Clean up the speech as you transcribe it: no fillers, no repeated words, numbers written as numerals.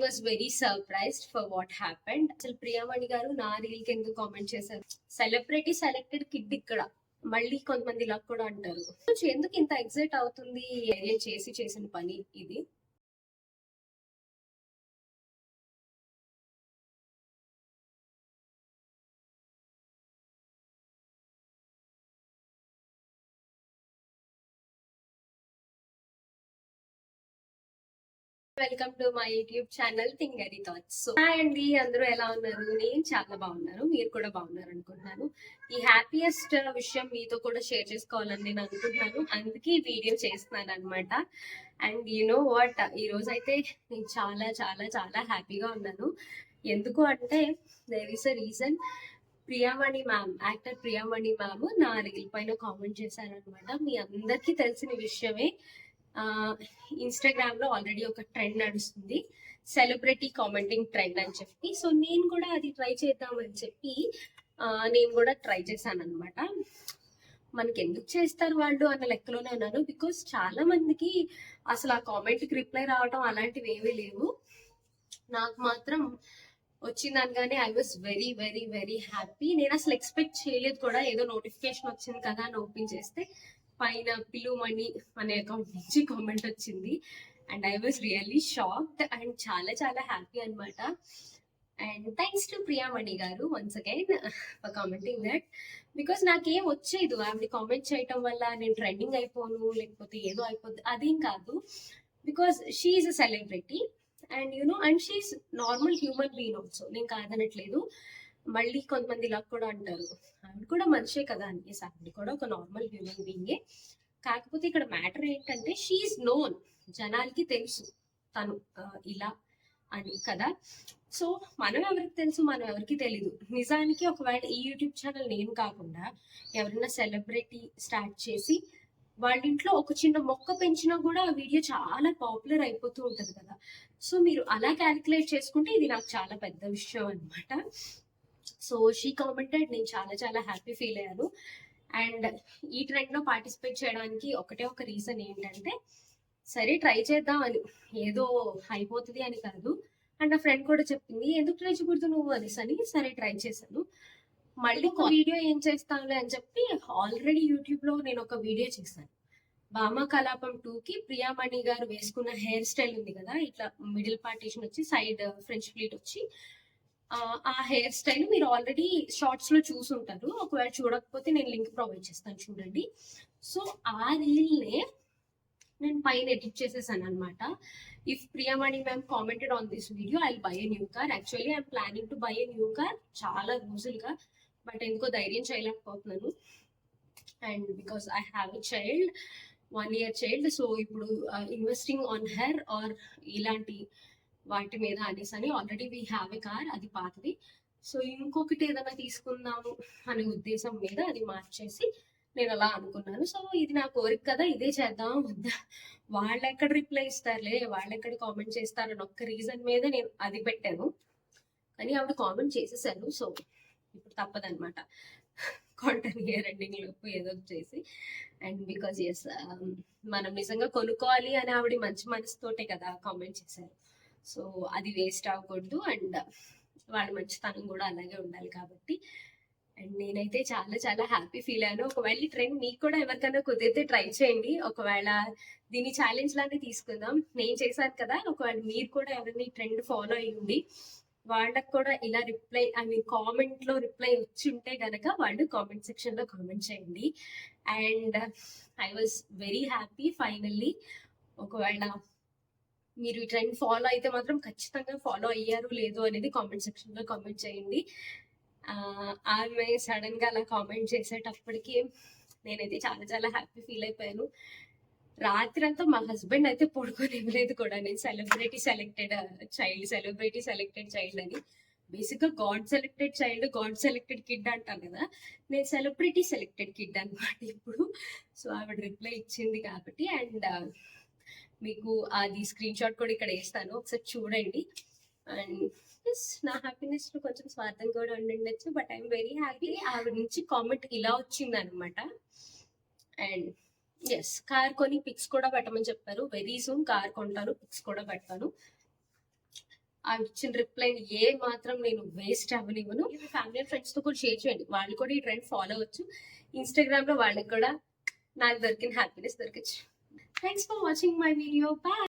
Was very surprised for what happened. అసలు ప్రియామణి గారు నా రీల్ కి ఎందుకు కామెంట్ చేశారు? సెలబ్రిటీ సెలెక్టెడ్ కిడ్ ఇక్కడ మళ్ళీ కొంతమంది ఇలా కూడా అంటారు. ఎందుకు ఇంత ఎగ్జైట్ అవుతుంది? చేసిన పని ఇది. Welcome to my YouTube channel థింగరీ థాట్స్. సో హాయ్ అండి, అందరూ ఎలా ఉన్నారు? నేను చాలా బాగున్నాను, మీరు కూడా బాగున్నారు అనుకుంటున్నాను. ఈ హ్యాపీయెస్ట్ విషయం మీతో కూడా షేర్ చేసుకోవాలని నేను అనుకుంటున్నాను, అందుకే ఈ వీడియో చేస్తున్నాను అనమాట. అండ్ యు నో వాట్, ఈ రోజు అయితే నేను చాలా చాలా చాలా హ్యాపీగా ఉన్నాను. ఎందుకు అంటే there is a reason. Priyamani ma'am, actor Priyamani ma'am నా రీల్ పైన కామెంట్ చేశారనమాట. మీ అందరికీ తెలిసిన విషయమే, ఇన్స్టాగ్రామ్ లో ఆల్రెడీ ఒక ట్రెండ్ నడుస్తుంది, సెలబ్రిటీ కామెంటింగ్ ట్రెండ్ అని చెప్పి. సో నేను కూడా అది ట్రై చేద్దామని చెప్పి నేను కూడా ట్రై చేశాను అనమాట. మనకి ఎందుకు చేస్తారు వాళ్ళు అన్న లెక్కలోనే ఉన్నాను. బికాస్ చాలా మందికి అసలు ఆ కామెంట్కి రిప్లై రావడం అలాంటివి ఏమీ లేవు. నాకు మాత్రం వచ్చిందనగానే I was very very very happy. నేను అసలు ఎక్స్పెక్ట్ చేయలేదు కూడా. ఏదో నోటిఫికేషన్ వచ్చింది కదా అని ఓపెన్ చేస్తే పైన పిలుమణి అనే అకౌంట్ నుంచి కామెంట్ వచ్చింది. And I was really shocked and చాలా చాలా హ్యాపీ అనమాట. అండ్ థ్యాంక్స్ టు ప్రియామణి గారు once again for commenting that. Because నాకేం వచ్చేది ఆవిడ కామెంట్ చేయటం వల్ల నేను ట్రెండింగ్ అయిపోను, లేకపోతే ఏదో అయిపోద్ది, అదేం కాదు. Because she is a celebrity and you know, and she is normal human being also. నేను కాదనట్లేదు. మళ్ళీ కొంతమంది ఇలా కూడా అంటారు, ఆవిడ కూడా మనిషే కదా అనేసి. ఆవిడ కూడా ఒక నార్మల్ హ్యూమన్ బీయింగే. కాకపోతే ఇక్కడ మ్యాటర్ ఏంటంటే షీఈస్ నోన్, జనాలకి తెలుసు తను ఇలా అని కదా. సో మనం ఎవరికి తెలుసు, మనం ఎవరికి తెలీదు. నిజానికి ఒకవేళ ఈ యూట్యూబ్ ఛానల్ నేను కాకుండా ఎవరైనా సెలబ్రిటీ స్టార్ట్ చేసి వాళ్ళ ఇంట్లో ఒక చిన్న మొక్క పెంచినా కూడా ఆ వీడియో చాలా పాపులర్ అయిపోతూ ఉంటది కదా. సో మీరు అలా క్యాలిక్యులేట్ చేసుకుంటే ఇది నాకు చాలా పెద్ద విషయం అనమాట. సో షీ కామెంటెడ్, నేను చాలా చాలా హ్యాపీ ఫీల్ అయ్యాను. అండ్ ఈ ట్రెండ్ లో పార్టిసిపేట్ చేయడానికి ఒకటే ఒక రీజన్ ఏంటంటే, సరే ట్రై చేద్దాం అని, ఏదో అయిపోతుంది అని కాదు. అండ్ నా ఫ్రెండ్ కూడా చెప్పింది ఎందుకు ట్రై చేయకూడదు నువ్వు అనేసి అని. సరే ట్రై చేశాను. మళ్ళీ ఒక వీడియో ఏం చేస్తానులే అని చెప్పి ఆల్రెడీ యూట్యూబ్ లో నేను ఒక వీడియో చేశాను. భామ కలాపం 2కి ప్రియామణి గారు వేసుకున్న హెయిర్ స్టైల్ ఉంది కదా, ఇట్లా మిడిల్ పార్టీషన్ వచ్చి సైడ్ ఫ్రెంచ్ ప్లీట్ వచ్చి, ఆ హెయిర్ స్టైల్ మీరు ఆల్రెడీ షార్ట్స్ లో చూసుంటారు. ఒకవేళ చూడకపోతే నేను లింక్ ప్రొవైడ్ చేస్తాను, చూడండి. సో ఆ రీల్ నే నేను పైన ఎడిట్ చేసేసాను అనమాట. If Priyamani ma'am commented on this video I will buy a new car. Actually I'm planning to buy a new car చాలా రోజులుగా, బట్ ఎందుకో ధైర్యం చేయలేకపోతున్నాను. And because I have a child, 1 year child. So ఇప్పుడు investing on her are ఇలాంటి వాటి మీద అనేసి అని, already we have a car, అది పాతది. సో ఇంకొకటి ఏదైనా తీసుకుందాము అనే ఉద్దేశం మీద అది మార్చేసి నేను అలా అనుకున్నాను. సో ఇది నా కోరిక కదా, ఇదే చేద్దాం వద్దా, వాళ్ళు ఎక్కడ రిప్లై ఇస్తారులే, వాళ్ళు ఎక్కడ కామెంట్ చేస్తారని ఒక్క రీజన్ మీద నేను అది పెట్టాను. కానీ ఆవిడ కామెంట్ చేసేసాను. సో ఇప్పుడు తప్పదనమాట, కాంటెంట్ ఇయర్ ఎండింగ్ లోపు ఏదో చేసి. అండ్ బికాజ్ ఎస్, మనం నిజంగా కొనుక్కోవాలి అని ఆవిడ మంచి మనసుతోటే కదా కామెంట్ చేశారు. సో అది వేస్ట్ అవ్వకూడదు అండ్ వాళ్ళ మంచితనం కూడా అలాగే ఉండాలి కాబట్టి. అండ్ నేనైతే చాలా చాలా హ్యాపీ ఫీల్ అయ్యాను. ఒకవేళ ఈ ట్రెండ్ మీకు కూడా ఎవరికైనా కుదిరితే ట్రై చేయండి. ఒకవేళ దీన్ని ఛాలెంజ్ లానే తీసుకుందాం, నేను చేశాను కదా, ఒకవేళ మీరు కూడా ఎవరిని ట్రెండ్ ఫాలో అయ్యండి, వాళ్ళకి కూడా ఇలా రిప్లై, ఐ మీన్ కామెంట్ లో రిప్లై వచ్చి ఉంటే గనక వాళ్ళు కామెంట్ సెక్షన్ లో కామెంట్ చేయండి. And I was very happy finally. ఒకవేళ మీరు ఈ ట్రెండ్ ఫాలో అయితే మాత్రం ఖచ్చితంగా ఫాలో అయ్యారు లేదు అనేది కామెంట్ సెక్షన్ లో కామెంట్ చేయండి. ఆమె సడన్ గా అలా కామెంట్ చేసేటప్పటికి నేనైతే చాలా చాలా హ్యాపీ ఫీల్ అయిపోయాను. రాత్రి అంతా మా హస్బెండ్ అయితే పడుకొని ఇవ్వలేదు కూడా. నేను సెలబ్రిటీ సెలెక్టెడ్ చైల్డ్ అని. బేసిక్ గా God selected child, God selected kid అంటాను కదా, నేను సెలబ్రిటీ సెలెక్టెడ్ కిడ్ అనమాట ఇప్పుడు. సో ఆవిడ రిప్లై ఇచ్చింది కాబట్టి. అండ్ మీకు అది స్క్రీన్ షాట్ కూడా ఇక్కడ వేస్తాను, ఒకసారి చూడండి. అండ్ నా హ్యాపీనెస్ లో కొంచెం స్వార్థం కూడా ఉండొచ్చు, బట్ ఐఎమ్ వెరీ హ్యాపీ. ఆవిడ నుంచి కామెంట్ ఇలా వచ్చింది అనమాట. అండ్ ఎస్, కార్ కొని పిక్స్ కూడా పెట్టమని చెప్పారు. వెరీ సూన్ కార్ కొంటాను, పిక్స్ కూడా పెడతాను. ఆ ఇచ్చిన రిప్లైని ఏ మాత్రం నేను వేస్ట్ అవ్వనివ్వను. మీ ఫ్యామిలీ అండ్ ఫ్రెండ్స్తో కూడా షేర్ చేయండి, వాళ్ళు కూడా ఈ ట్రెండ్ ఫాలో అవ్వచ్చు. ఇన్స్టాగ్రామ్లో వాళ్ళకి కూడా నాకు దొరికిన హ్యాపీనెస్ దొరకచ్చు. Thanks for watching my video. Bye.